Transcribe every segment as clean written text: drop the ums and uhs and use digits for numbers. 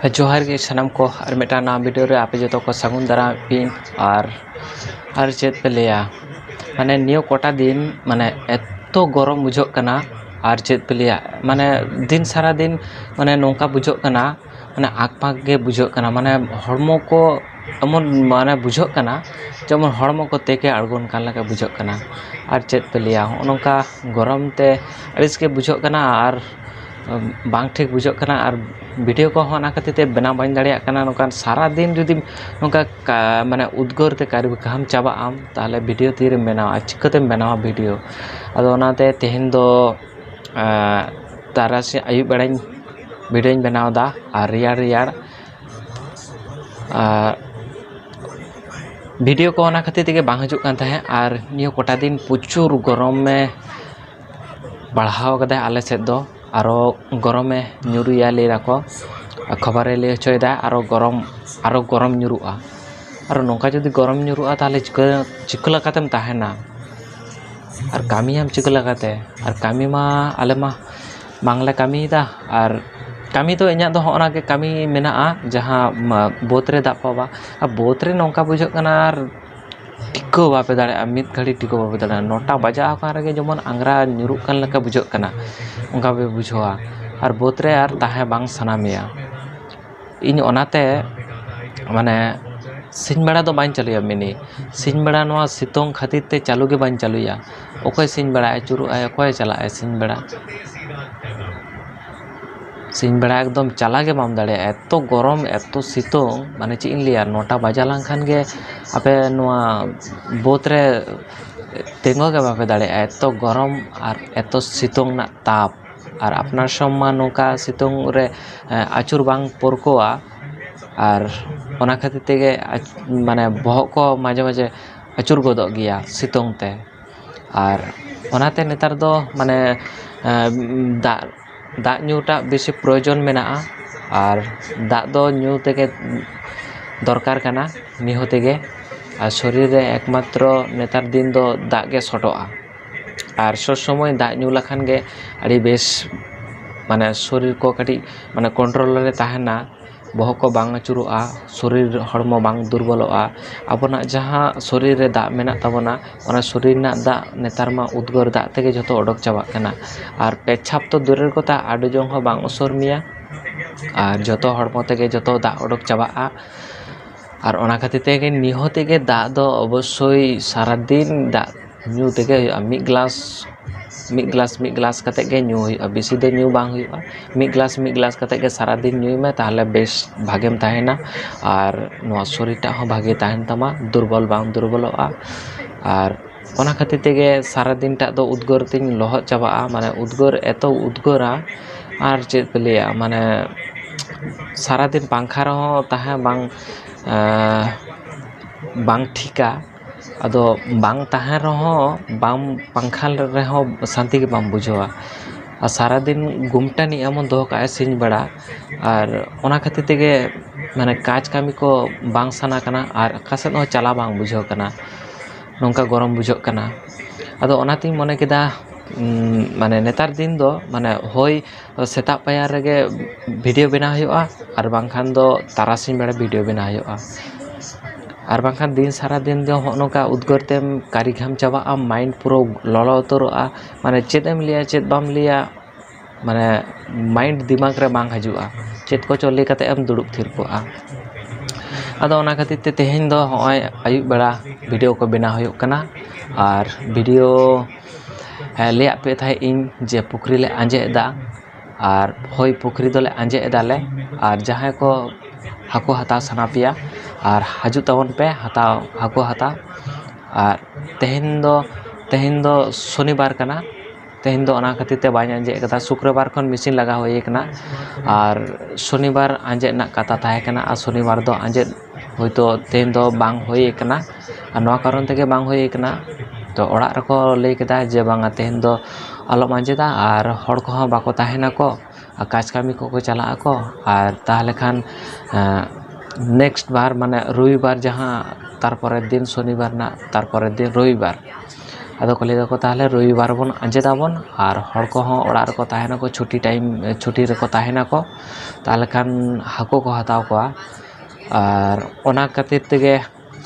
जोहार गे सनम को और मेटा नाम वीडियो रे आपे जो को सगुन दारा पिन और चेत पे लिया माने नियो कोटा दिन माने एतो गरम बुझो कना और चेत पे लिया माने दिन सारा दिन माने नौका बुझो कना माने आगपाग गे बुझो कना माने हड़मो को एमन माने बुझो कना जेमन हड़मो को तेके आड़गोन कान लगा बुझो कना और चेत पे लिया नौका गरम ते अड़िस के बुझो कना और बांग ठीक बुझो कना और वीडियो को होना खातिर बना बाñ दाड़िया कना नोकान सारा दिन जुदी नोका माने उद्गोर ते कारी काम चाबा आम ताहले वीडियो तीर बनावा चिकते बनावा वीडियो अदो ओनाते तेहेन दो तारासी आयुब बेड़ाñ वीडियो बनावदा और रियाड़ वीडियो को होना खातिर तेगे बांग हजु कान ताहे और नियो कोटा दिन प्रचुर गरम में बढ़ाव कदा आले सेद दो आरो गरम में ᱧᱩᱨᱩᱭᱟ ᱞᱟᱹᱭ ᱫᱟᱠᱚ खबरे ᱞᱟᱹᱭ ᱦᱚᱪᱚᱭᱮᱫᱟ आरो गरम ᱧᱩᱨᱩᱜᱼᱟ और नौका जुदी गरम ᱧᱩᱨᱩᱜᱼᱟ ताहले चिका लगातेम ताहेना और कामियाम चिका लगाते और कामी मा आले मा बांगले कामीदा और कामी तो इᱧᱟᱜ दो होना के कामी मेनाआ जहां बोत रे दा पावा और बोत रे नौका बुझो कना और टिको बापे दाड़े मित घड़ी टिको बापे दाड़े 9टा बजा आकार गे जेमन आंगरा ᱧᱩᱨᱩᱜ कान लका बुझो कना उनका पे बुझोआ और बोत रे और ताहे बांग सनामिया इन ओनाते माने सिंह बेड़ा दो बाñ चालुया मिनी सिंह बेड़ा नोआ सितोंग खातिर ते चालू के बाñ चालुया ओकय सिंह बेड़ा चुरु आय ओकय चला है सिंह बेड़ा एकदम चला के बाम दाड़े एतो गरम एतो सितोंग माने ची इन लिया 9टा बजा लांखान के आपे नोआ बोत रे तेंगो के बापे दाड़े एतो गरम और एतो सितोंग ना ताप और अपना सम्मा नौका सितोंग रे आचुर बांग परकोआ और ओना खातिर तेगे माने बहक को माझे माझे आचुर गोदो गया सितोंग ते और ओनाते नेतार दो माने दा ᱧᱩटा बेसी प्रयोजन मेनाआ और दा दो ᱧᱩ तेगे दरकार कना निहो तेगे और शरीर रे एकमात्र नेतार दिन दो दा गे सटोआ और सब समय दा ᱧᱩ लखान गे अड़ी बेस माने शरीर को कटी माने कंट्रोल रे ताहेना बहक को बांग आचुरोआ शरीर हड़मो बांग दुर्बलोआ आबोना जहां शरीर रे दा मेना ताबोना ओना शरीर ना दा नेतार मा उद्गोर दा तेगे जतो ओडक चाबा कना और पेछाप तो दूरेर कथा आडो जंग हो बांग असर मिया और जतो हड़मो तेगे जतो दा ओडक चाबा और ओना खातिर तेगे निहो तेगे दा दो अवश्य सारा दिन दा ᱧᱩ तेगे मिड ग्लास कते गे ᱧᱩ हुई बेसी दो ᱧᱩ बांग हुई मिड ग्लास कते गे सारा दिन ᱧᱩᱭ में ताहले बेस भागेम ताहेना और नोआ शरीरटा हो भागे ताहेन तमा दुर्बल बांग दुर्बलोआ और ओना खातिर तेगे सारा दिन टा दो उद्गोर तिन लहत चाबा माने उद्गोर एतो उद्गोरा और चेत पे लिया माने सारा दिन पंखा रहो ताहे बांग ठीका अदो बांग ताहे रहो बाम पंखा रहो शांति के बाम बुझोआ और सारा दिन गुमटा नि एमन दो का सिंह बड़ा और ओना खातिर तेगे माने काज कामी को बांग सना कना और कासेन हो चला बांग बुझो कना नौका गरम बुझो कना अदो ओनाती मने केदा माने नेतार दिन दो माने होय सेता पाया रेगे वीडियो बना हुआ और बांखान दो तारासिन बेड़ा वीडियो बना हुआ और बांखान दिन सारा दिन दो नौका उद्गोरतेम कारी घाम चाबा माइंड पूरा ललो उतरोआ माने चेदम लिया चेद बाम लिया माने माइंड दिमाग रे बांग हजुआ चेद को चले कते एम दुड़ुब थिर कोआ अदो ओना खातिर ते तेहेन दो होय आयुब बेड़ा वीडियो को बना हुयो कना और वीडियो ले पे थाय इन जे पुखरी ले आंजेदा और होय पुखरी दोले आंजेदा ले और जहां को हाको हता सना पिया और हजु तवन पे हताओ हाको हता और तेहेन दो शनिवार कना तेहेन दो ओना खातिर ते बाñ आंजे कदा शुक्रवार खन मशीन लगा होय कना और शनिवार आंजे ना कथा थाहे कना और शनिवार दो आंजे होयतो तेहेन दो बांग होय कना और नोआ कारण तेगे बांग होय कना तो ओड़ा रको लay केदा जे बांगा तेहेन दो आलो आंजेदा और हड़ को बाको ताहेना को काज कामी को चला को और ताहले खान नेक्स्ट बार माने रविवार जहां तारपरे दिन शनिवार ना तारपरे दिन रविवार ᱟᱫᱚ ᱠᱚ ᱞᱟᱹᱭ ᱫᱟᱠᱚ ᱛᱟᱦᱚᱞᱮ ᱨᱚᱵᱤᱵᱟᱨ ᱵᱚᱱ ᱟᱸᱡᱮᱫᱟᱵᱚᱱ ᱟᱨ ᱦᱚᱲ ᱠᱚᱦᱚᱸ ᱚᱲᱟᱜ ᱨᱮᱠᱚ ᱛᱟᱦᱮᱱᱟᱠᱚ ᱪᱷᱩᱴᱤ ᱨᱮᱠᱚ ᱛᱟᱦᱮᱱᱟᱠᱚ, ᱛᱟᱦᱚᱞᱮ ᱠᱷᱟᱱ ᱦᱟᱹᱠᱩ ko hataw kowa ᱟᱨ ᱚᱱᱟ ᱠᱷᱟᱹᱛᱤᱨ ᱛᱮᱜᱮ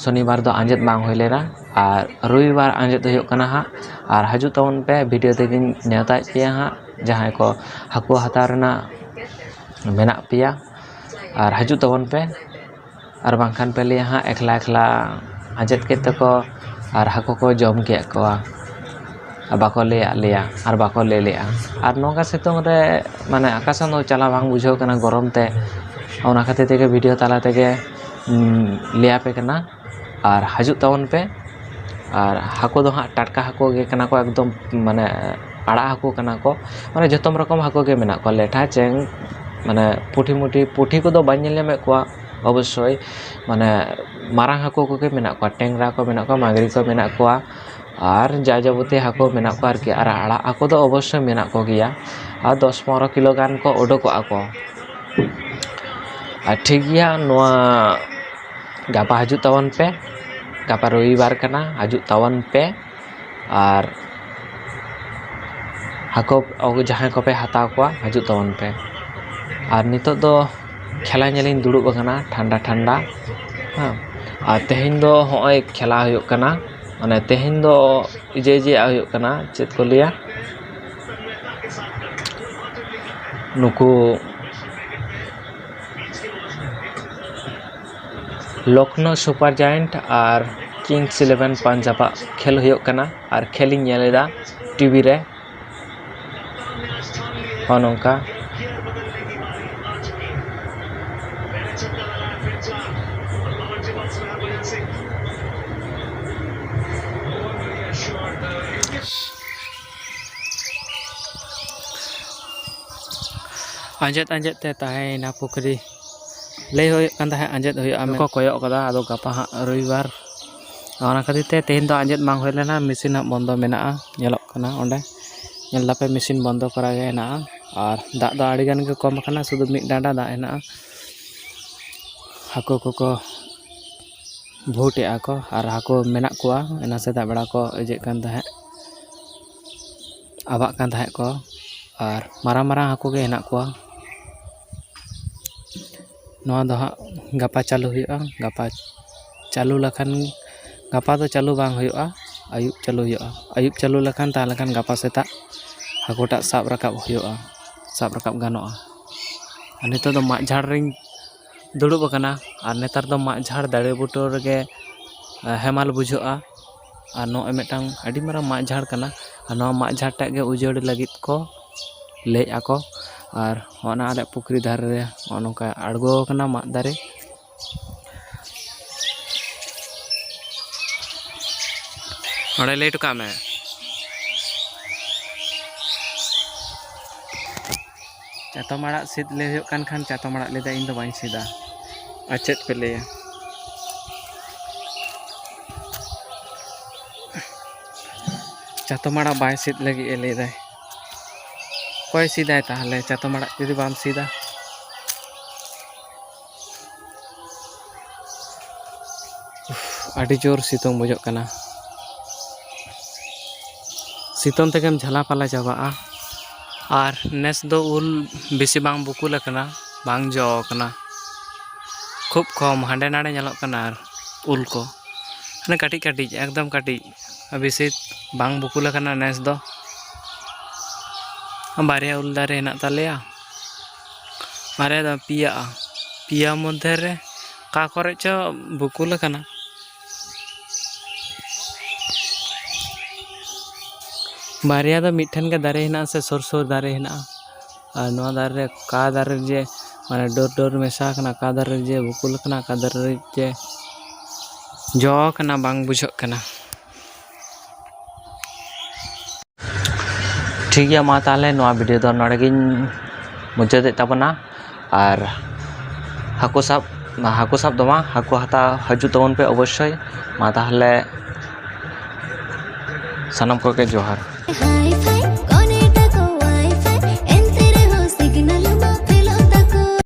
ᱥᱚᱱᱤᱵᱟᱨ ᱫᱚ ᱟᱸᱡᱮᱫ ᱵᱟᱝ ᱦᱩᱭ ᱞᱮᱱᱟ ᱟᱨ ᱨᱚᱵᱤᱵᱟᱨ ᱟᱸᱡᱮᱫ ᱦᱩᱭᱩᱜ ᱠᱟᱱᱟ ᱦᱟᱸᱜ ᱟᱨ ᱦᱤᱡᱩᱜ ᱛᱟᱵᱚᱱ ᱯᱮ ᱵᱷᱤᱰᱤᱭᱳ ᱛᱮᱜᱮᱧ ᱱᱮᱣᱛᱟᱭᱮᱫ ᱯᱮᱭᱟ ᱦᱟᱸᱜ ᱡᱟᱦᱟᱸᱭ ᱠᱚ ᱦᱟᱹᱠᱩ ᱦᱟᱛᱟᱣ ᱨᱮᱱᱟᱜ ᱢᱮᱱᱟᱜ ᱯᱮᱭᱟ ᱟᱨ ᱦᱤᱡᱩᱜ ᱛᱟᱵᱚᱱ ᱯᱮ ᱟᱨ ᱵᱟᱝᱠᱷᱟᱱ ᱯᱮ ᱞᱟᱹᱭᱟ ᱦᱟᱸᱜ ᱮᱠᱞᱟ ᱮᱠᱞᱟ ᱟᱸᱡᱮᱫ ᱠᱮᱫ ᱛᱮᱠᱚ ᱟᱨ ᱦᱟᱹᱠᱩ ko ᱡᱚᱢ ᱠᱮᱫ ᱠᱚᱣᱟ ᱵᱟᱠᱚ ᱞᱟᱹᱭᱟᱫ ᱞᱮᱭᱟ ᱟᱨ ᱵᱟᱠᱚ ᱞᱟᱹᱭ ᱞᱮᱜᱼᱟ ᱟᱨ ᱱᱚᱝᱠᱟ ᱥᱤᱛᱩᱝ ᱨᱮ ᱢᱟᱱᱮ ᱟᱠᱟᱥᱮᱱ ᱫᱚ ᱪᱟᱞᱟᱣ ᱵᱟᱝ ᱵᱩᱡᱷᱟᱹᱣ ᱠᱟᱱᱟ ᱜᱚᱨᱚᱢ te ᱚᱱᱟ ᱠᱷᱟᱹᱛᱤᱨ ᱛᱮᱜᱮ ᱵᱷᱤᱰᱤᱭᱳ ᱛᱟᱞᱟ ᱛᱮᱜᱮ ᱞᱟᱹᱭᱟᱯᱮ ᱠᱟᱱᱟ ᱟᱨ ᱦᱤᱡᱩᱜ ᱛᱟᱵᱚᱱ ᱯᱮ ᱟᱨ ᱦᱟᱹᱠᱩ ᱫᱚ ᱦᱟᱸᱜ ᱴᱟᱴᱠᱟ ᱦᱟᱹᱠᱩ ᱜᱮ ᱠᱟᱱᱟ ko ᱮᱠᱫᱚᱢ ᱢᱟᱱᱮ ᱟᱲᱟᱜ ᱦᱟᱹᱠᱩ ᱠᱟᱱᱟ ko ᱢᱟᱱᱮ ᱡᱚᱛᱚ ᱨᱚᱠᱚᱢ ᱦᱟᱹᱠᱩ ᱜᱮ ᱢᱮᱱᱟᱜ ᱠᱚᱣᱟ ᱞᱮᱴᱷᱟ ᱪᱮᱝ ᱢᱟᱱᱮ ᱯᱩᱴᱷᱤ ᱠᱚᱫᱚ ᱵᱟᱹᱧ ᱧᱮᱞ ᱧᱟᱢᱮᱫ ᱠᱚᱣᱟ অবশ্যই মানে মারাং হাঁকু কোগে মেনাক কোয়া টেংরা ko মেনাক কোয়া মাগরি ko মেনাক কোয়া আর যা যাবতীয় হাঁকু মেনাক কোয়া আর কি আর আড়াগ হাঁকু ᱫᱚ অবশ্যই মেনাক ko গিয়া আর 10-15 কিলো গান ko ওডোকᱚᱜᱼᱟ ko আর ঠিক গিয়া নোয়া গাপা হাজুᱜ তাবᱚᱱ ᱯᱮ গাপা রবিবার কানা হাজুᱜ তাবᱚᱱ ᱯᱮ আর হাঁকু ᱡᱟᱦᱟᱸᱭ ᱠᱚᱯᱮ ᱦᱟᱛᱟᱣ ᱠᱚᱣᱟ ᱦᱟᱡᱩᱜ ᱛᱟᱵᱚᱱ ᱯᱮ আর ᱱᱤᱛᱚᱜ ᱫᱚ খেলা ᱧᱮᱞᱤᱧ ᱫᱩᱲᱩᱵ ᱟᱠᱟᱱᱟ ᱴᱷᱟᱱᱰᱟ ᱴᱷᱟᱱᱰᱟ ᱦᱮᱸ ᱟᱨ ᱛᱮᱦᱮᱧ ᱫᱚ ᱦᱚᱸᱜᱼᱚᱭ ᱠᱷᱮᱞᱟ ᱦᱩᱭᱩᱜ ᱠᱟᱱᱟ ᱢᱟᱱᱮ ᱛᱮᱦᱮᱧ ᱫᱚ ᱤᱡᱮ ᱦᱩᱭᱩᱜ ᱠᱟᱱᱟ ᱪᱮᱫ ᱠᱚ ᱞᱟᱹᱭᱟ ᱱᱩᱠᱩ লখনৌ সুপার জায়েন্ট আর কিংস 11 পাঞ্জাবা খেল হᱩᱭᱩᱜ ᱠᱟᱱᱟ আর খেলিᱧ ᱧᱮᱞ ᱮᱫᱟ টিভি রে ᱱᱚᱝᱠᱟ ᱟᱸᱡᱮᱫ te ᱛᱟᱦᱮᱸᱭᱮᱱᱟ ᱯᱩᱠᱷᱨᱤ ᱞᱟᱹᱭ ᱦᱩᱭᱩᱜ ᱠᱟᱱ ᱛᱟᱦᱮᱸ ᱟᱸᱡᱮᱫ ᱦᱩᱭᱩᱜᱼᱟ ᱢᱮᱱᱠᱚ ᱠᱚᱭᱚᱜ ᱠᱟᱫᱟ ᱟᱫᱚ ᱜᱟᱯᱟ ᱦᱟᱸᱜ ᱨᱚᱵᱤᱵᱟᱨ ᱚᱱᱟ ᱠᱷᱟᱹᱛᱤᱨ te ᱛᱮᱦᱮᱧ ᱫᱚ ᱟᱸᱡᱮᱫ ᱵᱟᱝ ᱦᱩᱭ ᱞᱮᱱᱟ ᱢᱮᱥᱤᱱ ᱦᱟᱸᱜ ᱵᱚᱱᱫᱚ ᱢᱮᱱᱟᱜᱼᱟ ᱧᱮᱞᱚᱜ ᱠᱟᱱᱟ ᱚᱸᱰᱮ ᱧᱮᱞ ᱫᱟᱯᱮ ᱢᱮᱥᱤᱱ ᱵᱚᱱᱫᱚ ᱠᱚᱨᱟ ᱜᱮ ᱦᱮᱱᱟᱜᱼᱟ ᱟᱨ ᱫᱟᱜ ᱫᱚ ᱟᱹᱰᱤ ᱜᱟᱱ ᱜᱮ ᱠᱚᱢ ᱟᱠᱟᱱᱟ ᱥᱩᱫᱷᱩ ᱢᱤᱫ ᱰᱟᱸᱰᱟ ᱫᱟᱜ ᱦᱮᱱᱟᱜᱼᱟ ᱦᱟᱹᱠᱩ ᱠᱚᱠᱚ ᱵᱷᱩᱴᱮᱜᱼᱟ ᱠᱚ ᱟᱨ ᱦᱟᱹᱠᱩ ᱢᱮᱱᱟᱜ ᱠᱚᱣᱟ ᱮᱱᱟ ᱥᱮᱛᱟᱜ ᱵᱮᱲᱟ ᱠᱚ ᱤᱡᱮᱜ ᱠᱟᱱ ᱛᱟᱦᱮᱸᱫ ᱟᱵᱟᱜ ᱠᱟᱱ ᱛᱟᱦᱮᱸᱫ ᱠᱚ ᱟᱨ ᱢᱟᱨᱟᱝ ᱢᱟᱨᱟᱝ ᱦᱟᱹᱠᱩ ᱜᱮ ᱦᱮᱱᱟᱜ ᱠᱚᱣᱟ ᱱᱚᱣᱟ ᱫᱚ ᱦᱟᱸᱜ ᱜᱟᱯᱟ ᱪᱟᱹᱞᱩ ᱦᱩᱭᱩᱜᱼᱟ ᱜᱟᱯᱟ ᱪᱟᱹᱞᱩ ᱞᱮᱠᱷᱟᱱ ᱜᱟᱯᱟ ᱫᱚ ᱪᱟᱹᱞᱩ ᱵᱟᱝ ᱦᱩᱭᱩᱜᱼᱟ ᱟᱹᱭᱩᱵ ᱪᱟᱹᱞᱩ ᱦᱩᱭᱩᱜᱼᱟ ᱟᱹᱭᱩᱵ ᱪᱟᱹᱞᱩ ᱞᱮᱠᱷᱟᱱ ᱛᱟᱦᱚᱞᱮ ᱠᱷᱟᱱ ᱜᱟᱯᱟ ᱥᱮᱛᱟᱜ ᱦᱟᱹᱠᱩᱴᱟᱜ ᱥᱟᱵ ᱨᱟᱠᱟᱵ ᱦᱩᱭᱩᱜᱼᱟ ᱥᱟᱵ ᱨᱟᱠᱟᱵ ᱜᱟᱱᱚᱜᱼᱟ ᱟᱨ ᱱᱤᱛᱚᱜ ᱫᱚ ᱢᱟᱜ ᱡᱷᱟᱲ ᱨᱤᱧ ᱫᱩᱲᱩᱵ ᱟᱠᱟᱱᱟ ᱟᱨ ᱱᱮᱛᱟᱨ ᱫᱚ ᱢᱟᱜ ᱡᱷᱟᱲ ᱫᱟᱨᱮ ᱵᱩᱴᱟᱹ ᱨᱮᱜᱮ ᱦᱮᱢᱟᱞ ᱵᱩᱡᱷᱟᱹᱜᱼᱟ ᱟᱨ ᱱᱚᱜᱼᱚᱭ ᱢᱤᱫᱴᱟᱝ ᱟᱹᱰᱤ ᱢᱟᱨᱟᱝ ᱢᱟᱜ ᱡᱷᱟᱲ ᱠᱟᱱᱟ ᱟᱨ ᱱᱚᱣᱟ ᱢᱟᱜ ᱡᱷᱟᱲ ᱴᱟᱜ ᱜᱮ ᱩᱡᱟᱹᱲ ᱞᱟᱹᱜᱤᱫ ᱠᱚ ᱞᱟᱹᱭ ᱟᱠᱚ ᱟᱨ ᱚᱱᱟ ᱟᱞᱮ ᱯᱩᱠᱷᱨᱤ ᱫᱷᱟᱨᱮ ᱨᱮ ᱱᱚᱝᱠᱟ ᱟᱬᱜᱚ ᱟᱠᱟᱱᱟ ᱢᱟᱜ ᱫᱟᱨᱮ ᱚᱸᱰᱮ ᱞᱟᱹᱭ ᱦᱚᱴᱚ ᱠᱟᱜ ᱢᱮ ᱪᱟᱛᱚᱢ ᱟᱲᱟᱜ ᱥᱤᱫ ᱞᱟᱹᱭ ᱦᱩᱭᱩᱜ ᱠᱟᱱ ᱠᱷᱟᱱ ᱪᱟᱛᱚᱢ ᱟᱲᱟᱜ ᱞᱟᱹᱭᱫᱟ ᱤᱧ ᱫᱚ ᱵᱟᱹᱧ ᱥᱤᱫᱟ ᱟᱨ ᱪᱮᱫ ᱯᱮ ᱞᱟᱹᱭᱟ ᱪᱟᱛᱚᱢ ᱟᱲᱟᱜ ᱵᱟᱭ ᱥᱤᱫ ᱞᱟᱹᱜᱤᱫ ᱮ ᱞᱟᱹᱭᱫᱟᱭ ᱚᱠᱚᱭ ᱥᱤᱫᱟᱭ ᱛᱟᱦᱚᱞᱮ ᱪᱟᱛᱚᱢ ᱟᱲᱟᱜ ᱡᱩᱫᱤ ᱵᱟᱢ ᱥᱤᱫᱟ ᱟᱹᱰᱤ ᱡᱳᱨ ᱥᱤᱛᱩᱝ ᱵᱩᱡᱷᱟᱹᱜ ᱠᱟᱱᱟ ᱥᱤᱛᱩᱝ ᱛᱮᱜᱮᱢ ᱡᱷᱟᱞᱟᱯᱟᱞᱟ ᱪᱟᱵᱟᱜᱼᱟ ᱟᱨ ᱱᱮᱥ ᱫᱚ ᱩᱞ ᱵᱮᱥᱤ ᱵᱟᱝ ᱵᱩᱠᱩᱞ ᱟᱠᱟᱱᱟ ᱵᱟᱝ ᱡᱚ ᱟᱠᱟᱱᱟ ᱠᱷᱩᱵ ᱠᱚᱢ ᱦᱟᱸᱰᱮ ᱱᱟᱰᱮ ᱧᱮᱞᱚᱜ ᱠᱟᱱᱟ ᱟᱨ ᱩᱞ ko ᱢᱟᱱᱮ ᱠᱟᱹᱴᱤᱡ ᱠᱟᱹᱴᱤᱡ ᱮᱠᱫᱚᱢ ᱠᱟᱹᱴᱤᱡ ᱵᱮᱥᱤ ᱵᱟᱝ ᱵᱩᱠᱩᱞ ᱟᱠᱟᱱᱟ ᱱᱮᱥ ᱫᱚ ᱵᱟᱨᱭᱟ ᱩᱞ ᱫᱟᱨᱮ ᱦᱮᱱᱟᱜ ᱛᱟᱞᱮᱭᱟ ᱵᱟᱨᱭᱟ ᱫᱚ ᱯᱮᱭᱟ ᱢᱚᱫᱽᱫᱷᱮ ᱨᱮ ᱚᱠᱟ ᱠᱚᱨᱮ ᱪᱚ ᱵᱩᱠᱩᱞ ᱟᱠᱟᱱᱟ ᱵᱟᱨᱭᱟ ᱫᱚ ᱢᱤᱫᱴᱷᱮᱱ ᱜᱮ ᱫᱟᱨᱮ ᱦᱮᱱᱟᱜᱼᱟ ᱥᱮ ᱥᱩᱨ ᱥᱩᱨ ᱫᱟᱨᱮ ᱦᱮᱱᱟᱜᱼᱟ ᱟᱨ ᱱᱚᱣᱟ ᱫᱟᱨᱮ ᱨᱮ ᱚᱠᱟ ᱫᱟᱨᱮ ᱡᱮ ᱢᱟᱱᱮ ᱰᱚᱨ ᱢᱮᱥᱟ ᱟᱠᱟᱱᱟ ᱚᱠᱟ ᱫᱟᱨᱮ ᱡᱮ ᱵᱩᱠᱩᱞ ᱟᱠᱟᱱᱟ ᱚᱠᱟ ᱫᱟᱨᱮ ᱨᱮ ᱡᱮ ᱡᱚ ᱟᱠᱟᱱᱟ ᱵᱟᱝ ᱵᱩᱡᱷᱟᱹᱜ ᱠᱟᱱᱟ ᱴᱷᱤᱠ ᱜᱮᱭᱟ ᱢᱟ ᱛᱟᱦᱚᱞᱮ ᱱᱚᱣᱟ ᱵᱷᱤᱰᱤᱭᱳ ᱫᱚ ᱱᱚᱰᱮ ᱜᱤᱧ ᱢᱩᱪᱟᱹᱫᱮᱫ ᱛᱟᱵᱚᱱᱟ ᱟᱨ ᱦᱟᱹᱠᱩ ᱥᱟᱵ ᱫᱚ ᱵᱟᱝ ᱦᱟᱹᱠᱩ ᱦᱟᱛᱟᱣ ᱦᱤᱡᱩᱜ ᱛᱟᱵᱚᱱ ᱯᱮ অবশ্যই ᱢᱟ ᱛᱟᱦᱚᱞᱮ ᱥᱟᱱᱟᱢ ᱠᱚᱜᱮ ᱡᱚᱦᱟᱨ